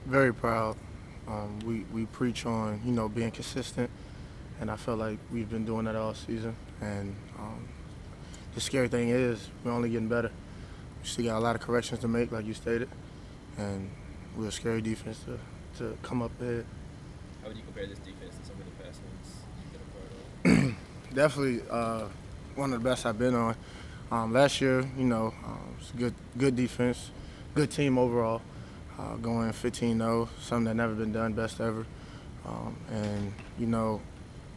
Very proud. We preach on being consistent, and I feel like we've been doing that all season. And the scary thing is we're only getting better. We still got a lot of corrections to make, like you stated, and we're a scary defense to come up ahead. How would you compare this defense to some of the past ones you've been a part of? Definitely one of the best I've been on. Last year, it's a good defense, good team overall. Going 15-0, something that never been done, best ever. And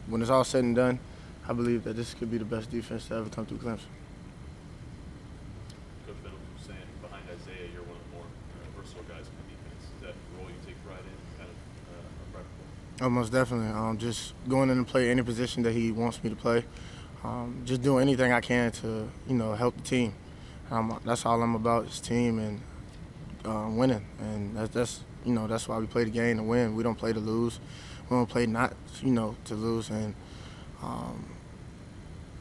when it's all said and done, I believe that this could be the best defense to ever come through Clemson. Coach Venables was saying behind Isaiah, you're one of the more versatile guys in the defense. Is that a role you take pride in, kind of pride? Oh, most definitely. Just going in and play any position that he wants me to play. Just doing anything I can to, help the team. That's all I'm about is team and winning. And that's why we play the game to win. We don't play to lose. We don't play not, to lose. And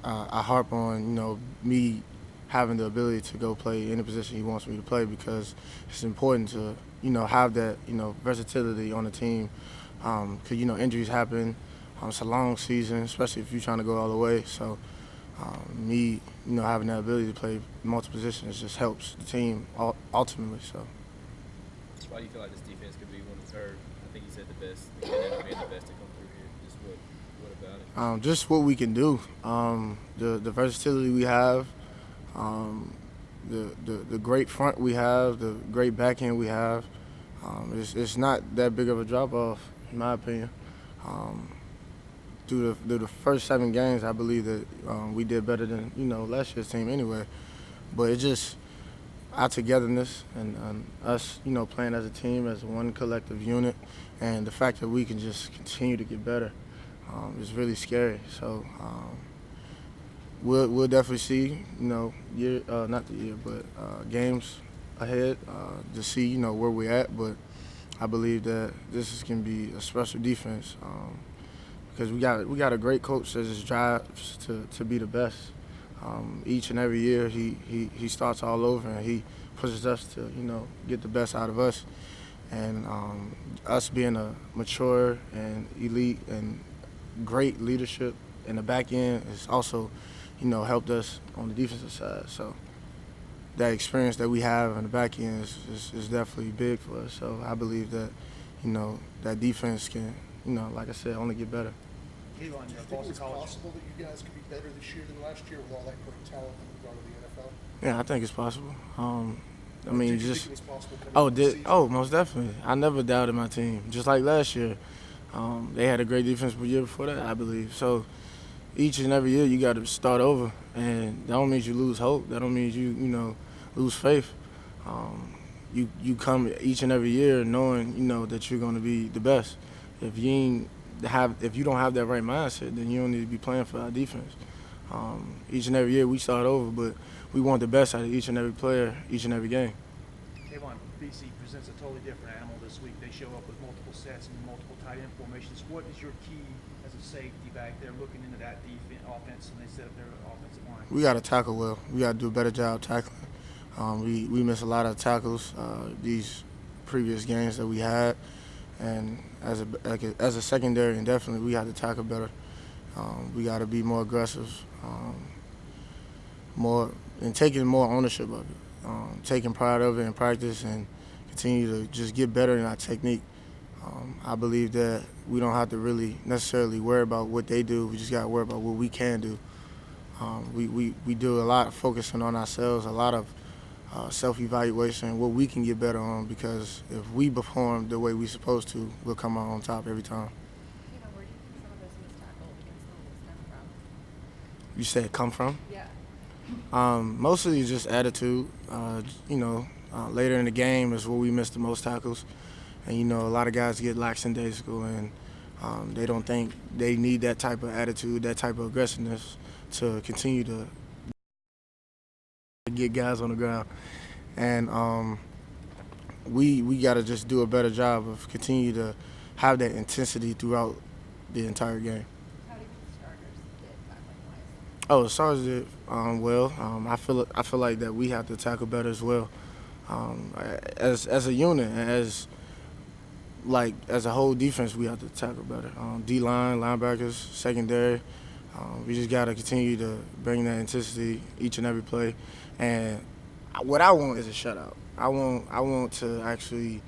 I harp on, me having the ability to go play any position he wants me to play because it's important to, have that, versatility on the team. Because, injuries happen. It's a long season, especially if you're trying to go all the way. So me, having that ability to play multiple positions just helps the team ultimately. So. Why do you feel like this defense could be one of, or I think you said the best, the candidate being the best to come through here? Just what about it? Just what we can do, the versatility we have, the great front we have, the great back end we have. It's not that big of a drop off, in my opinion. Through the first 7 games, I believe that we did better than last year's team anyway. But it's just our togetherness and us, playing as a team, as one collective unit, and the fact that we can just continue to get better is really scary. So we'll definitely see, not the year, but games ahead to see, where we're at. But I believe that this is going to be a special defense because we got a great coach that just drives to be the best. Each and every year he starts all over and he pushes us to get the best out of us, and us being a mature and elite and great leadership in the back end has also helped us on the defensive side. So that experience that we have in the back end is definitely big for us. So I believe that that defense can like I said, only get better. Do you think it's possible that you guys could be better this year than last year with all that great talent in regard to the NFL? Yeah, I think it's possible. I mean, Did you just think it was possible coming into the season? most definitely. I never doubted my team. Just like last year, they had a great defense the year before that, I believe. So each and every year you got to start over, and that don't mean you lose hope. That don't mean you lose faith. You come each and every year knowing that you're going to be the best. If you don't have that right mindset, then you don't need to be playing for our defense. Each and every year we start over, but we want the best out of each and every player, each and every game. Kayvon, BC presents a totally different animal this week. They show up with multiple sets and multiple tight end formations. What is your key as a safety back there looking into that offense when they set up their offensive line? We got to tackle well. We got to do a better job tackling. We missed a lot of tackles these previous games that we had, and as a secondary, and definitely we got to tackle better. We got to be more aggressive, and taking more ownership of it, taking pride of it in practice, and continue to just get better in our technique. I believe that we don't have to really necessarily worry about what they do. We just got to worry about what we can do. We do a lot of focusing on ourselves, a lot of self-evaluation, what we can get better on, because if we perform the way we're supposed to, we'll come out on top every time. Where do you think some of those missed tackles against Louisville stem from? You said come from? Yeah. Mostly just attitude. Later in the game is where we miss the most tackles. And, a lot of guys get lackadaisical, and they don't think they need that type of attitude, that type of aggressiveness to continue to get guys on the ground. And we got to just do a better job of continue to have that intensity throughout the entire game. How do you think the starters did tackling-wise? Oh, the stars did well. I feel like that we have to tackle better as well. As a unit, as like as a whole defense, we have to tackle better. D-line, linebackers, secondary. We just got to continue to bring that intensity each and every play. And what I want is a shutout. I want to actually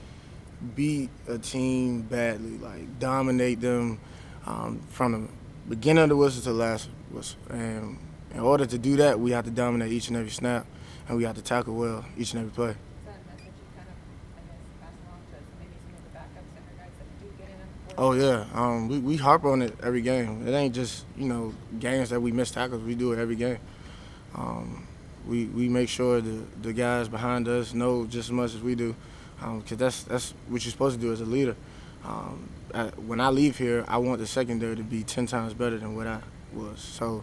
beat a team badly, like dominate them from the beginning of the whistle to the last whistle. And in order to do that, we have to dominate each and every snap, and we have to tackle well each and every play. Is that a message you kind of, I guess, pass along to maybe some of the backup center guys that do get in on Oh yeah, we harp on it every game. It ain't just games that we miss tackles. We do it every game. We make sure the guys behind us know just as much as we do, because that's what you're supposed to do as a leader. When I leave here, I want the secondary to be 10 times better than what I was. So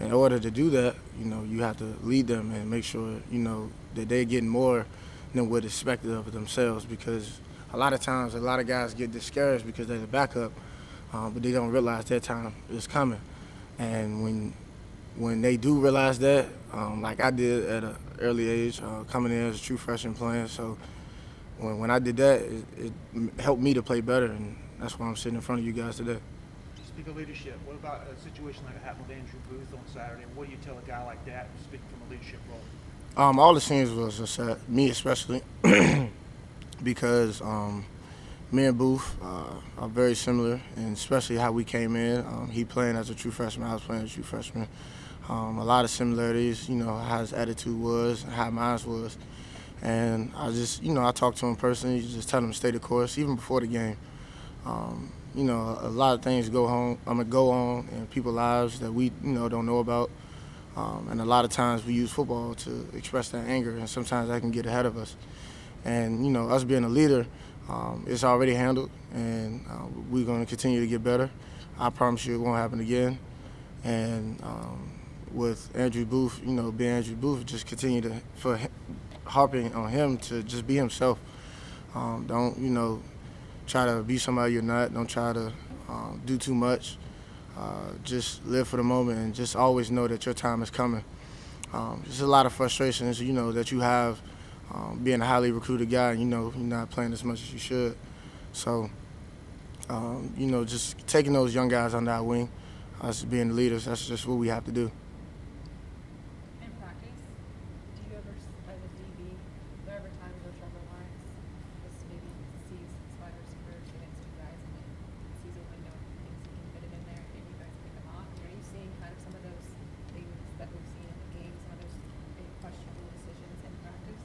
in order to do that, you have to lead them and make sure that they're getting more than what's expected of themselves, because a lot of times a lot of guys get discouraged because they're the backup, but they don't realize their time is coming. And when they do realize that, like I did at an early age, coming in as a true freshman playing, so when I did that, it helped me to play better, and that's why I'm sitting in front of you guys today. Speak of leadership, what about a situation like it happened with Andrew Booth on Saturday? What do you tell a guy like that, speaking from a leadership role? All the scenes was upset, me especially, because me and Booth are very similar, and especially how we came in. He playing as a true freshman, I was playing as a true freshman. A lot of similarities, how his attitude was, how mine was. And I just, I talked to him personally, just tell him to stay the course, even before the game. A lot of things go on in people's lives that we, don't know about. And a lot of times we use football to express that anger, and sometimes that can get ahead of us. And, us being a leader, it's already handled, and we're going to continue to get better. I promise you it won't happen again. And with Andrew Booth, being Andrew Booth, just continue to harping on him to just be himself. Don't, try to be somebody you're not. Don't try to do too much. Just live for the moment and just always know that your time is coming. There's a lot of frustrations, that you have being a highly recruited guy, and you're not playing as much as you should. So, just taking those young guys under our wing, us being the leaders, that's just what we have to do. in practice? Do you ever, as a DB, there ever times where Trevor Lawrence just maybe sees wide receivers against two guys and then sees a window and thinks he can fit it in there and you guys pick him off? Are you seeing kind of some of those things that we've seen in the game, some of those big questionable decisions in practice?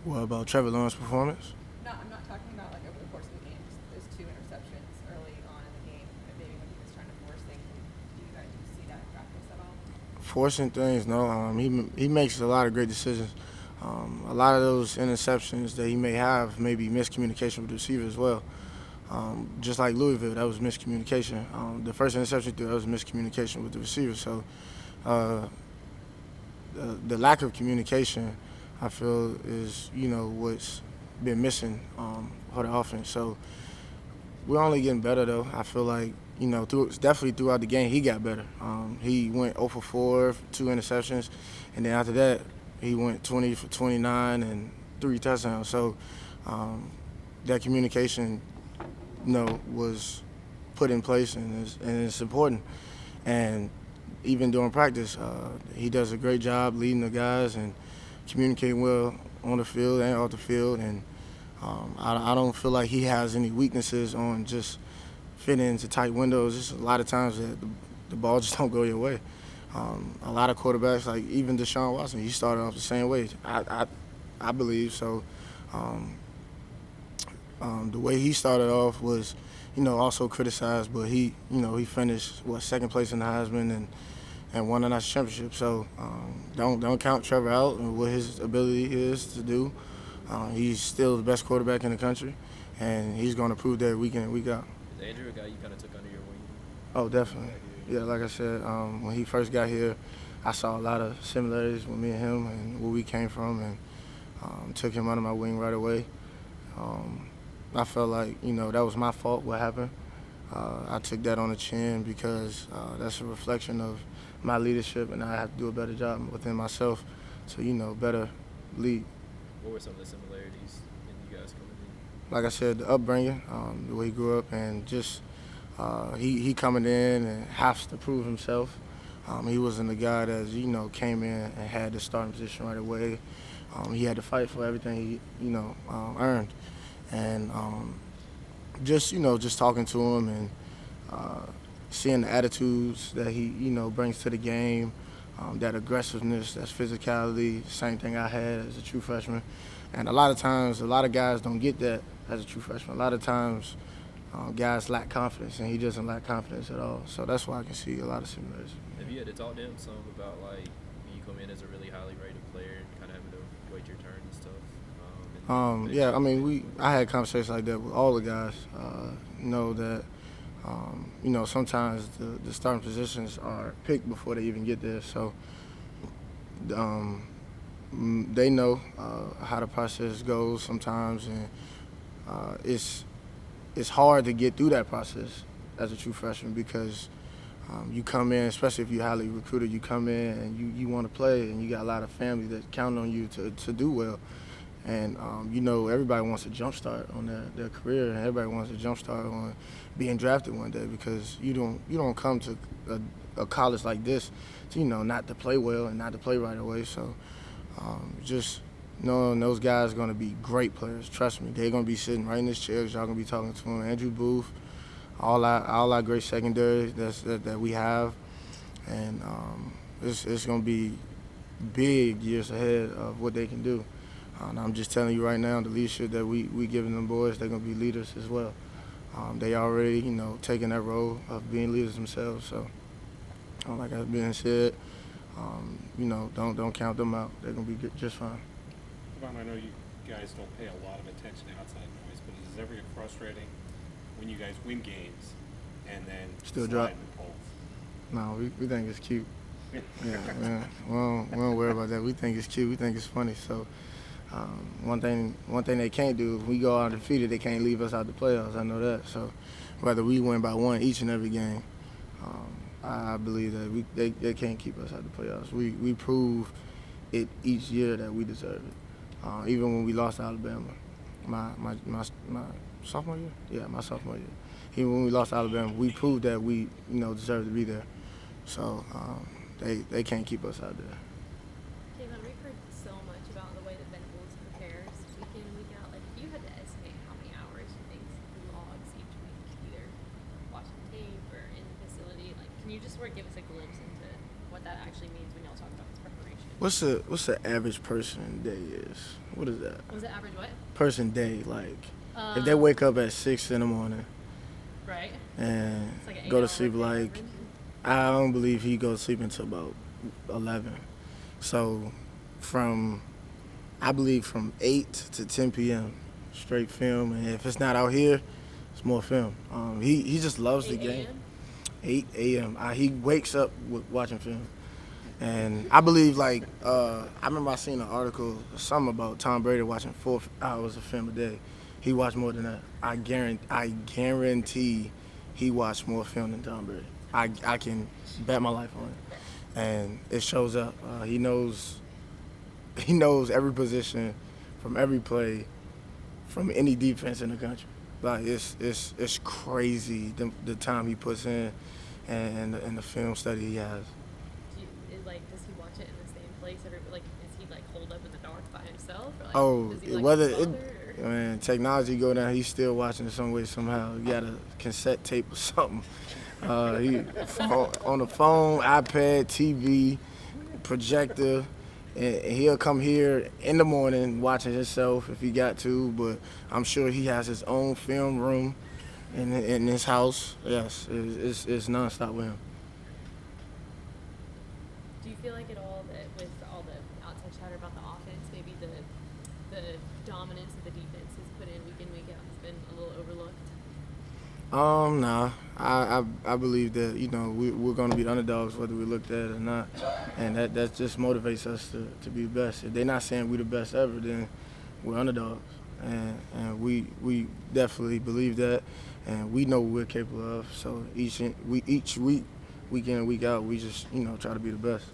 What about Trevor Lawrence's performance? No, I'm not talking about like over the course of the game, just those two interceptions early on in the game, and maybe when he was trying to force things. Do you guys see that in practice at all? Forcing things, no. He makes a lot of great decisions. A lot of those interceptions that he may have may be miscommunication with the receiver as well. Just like Louisville, that was miscommunication. The first interception that was miscommunication with the receiver. So the lack of communication, I feel, is what's been missing for the offense. So we're only getting better though. I feel like definitely throughout the game he got better. He went 0 for 4, 2 interceptions, and then after that he went 20 for 29 and 3 touchdowns. So that communication, was put in place, and it's important. And even during practice, he does a great job leading the guys and communicating well on the field and off the field. And I don't feel like he has any weaknesses on just fitting into tight windows. Just a lot of times that the ball just don't go your way. A lot of quarterbacks, like even Deshaun Watson, he started off the same way. I believe so. The way he started off was, also criticized, but he finished second place in the Heisman and won a national championship. So don't count Trevor out and what his ability is to do. He's still the best quarterback in the country, and he's going to prove that week in and week out. Is Andrew a guy you kind of took under your wing? Oh, definitely. Yeah, like I said, when he first got here, I saw a lot of similarities with me and him and where we came from, and took him under my wing right away. I felt like, that was my fault, what happened. I took that on the chin because that's a reflection of my leadership, and I have to do a better job within myself to, better lead. What were some of the similarities in you guys coming like I said, the upbringing, the way he grew up, and just he coming in and has to prove himself. He wasn't the guy that came in and had the starting position right away. He had to fight for everything he earned, and just talking to him and seeing the attitudes that he brings to the game, that aggressiveness, that physicality, same thing I had as a true freshman. And a lot of times, a lot of guys don't get that as a true freshman. A lot of times, guys lack confidence, and he doesn't lack confidence at all. So that's why I can see a lot of similarities. Have you had to talk to him some about, like, when you come in as a really highly rated player and kind of having to wait your turn and stuff? Yeah, I mean, I had conversations like that with all the guys. Know that, sometimes the starting positions are picked before they even get there. So they know how the process goes sometimes, and it's hard to get through that process as a true freshman because you come in, especially if you're highly recruited, you come in and you want to play, and you got a lot of family that count on you to do well. And, everybody wants a jump start on their career, and everybody wants a jump start on being drafted one day because you don't come to a college like this to, not to play well and not to play right away. So just knowing those guys are going to be great players, trust me. They're going to be sitting right in this chair. Y'all going to be talking to them. Andrew Booth, all our great secondary that we have. And it's going to be big years ahead of what they can do. And I'm just telling you right now, the leadership that we giving them boys, they're going to be leaders as well. They already, taking that role of being leaders themselves. So, like I've been said, don't count them out. They're going to be just fine. I know you guys don't pay a lot of attention to outside noise, but is it ever frustrating when you guys win games and then still slide drop? in the polls? No, we think it's cute. Yeah, man. We don't worry about that. We think it's cute. We think it's funny. So. One thing they can't do, if we go out undefeated, they can't leave us out the playoffs. I know that. So whether we win by one each and every game, I believe that they can't keep us out the playoffs. We prove it each year that we deserve it. Even when we lost to Alabama, my sophomore year? Yeah, my sophomore year. Even when we lost to Alabama, we proved that we deserve to be there. So they can't keep us out there. Kevin, we've heard so much about the way that Venables prepares week in, week out. Like, if you had to estimate how many hours you think he logs each week, either watching tape or in the facility, like, can you just sort of give us a glimpse into what that actually means when y'all talk about this preparation? What's the average person day is? What is that? Was it average what? Person day, like if they wake up at 6 in the morning, right? And It's like an go to 8-hour sleep workday like average. I don't believe he goes to sleep until about 11. So I believe from 8 to 10 p.m. straight film, and if it's not out here, it's more film. He just loves the 8 game. a.m.? 8 a.m. He wakes up with watching film. And I believe, I remember I seen an article, something about Tom Brady watching 4 hours of film a day. He watched more than that. I guarantee he watched more film than Tom Brady. I can bet my life on it. And it shows up. He knows every position from every play from any defense in the country. Like, it's crazy the time he puts in and the film study he has. Does he watch it in the same place? Is he holed up in the dark by himself? Oh, does he, whether his it, father, man, technology go down, he's still watching it some way somehow. He got a cassette tape or something. He on the phone, iPad, TV, projector, and he'll come here in the morning watching himself if he got to. But I'm sure he has his own film room in his house. Yes, it's nonstop with him. Do you feel like at all that with all the outside chatter about the offense, maybe the dominance that the defense has put in week out has been a little overlooked? Nah. I believe that we're going to be the underdogs whether we looked at it or not, and that just motivates us to be the best. If they're not saying we're the best ever, then we're underdogs, and we definitely believe that, and we know what we're capable of. So each week, week in and week out, we just try to be the best.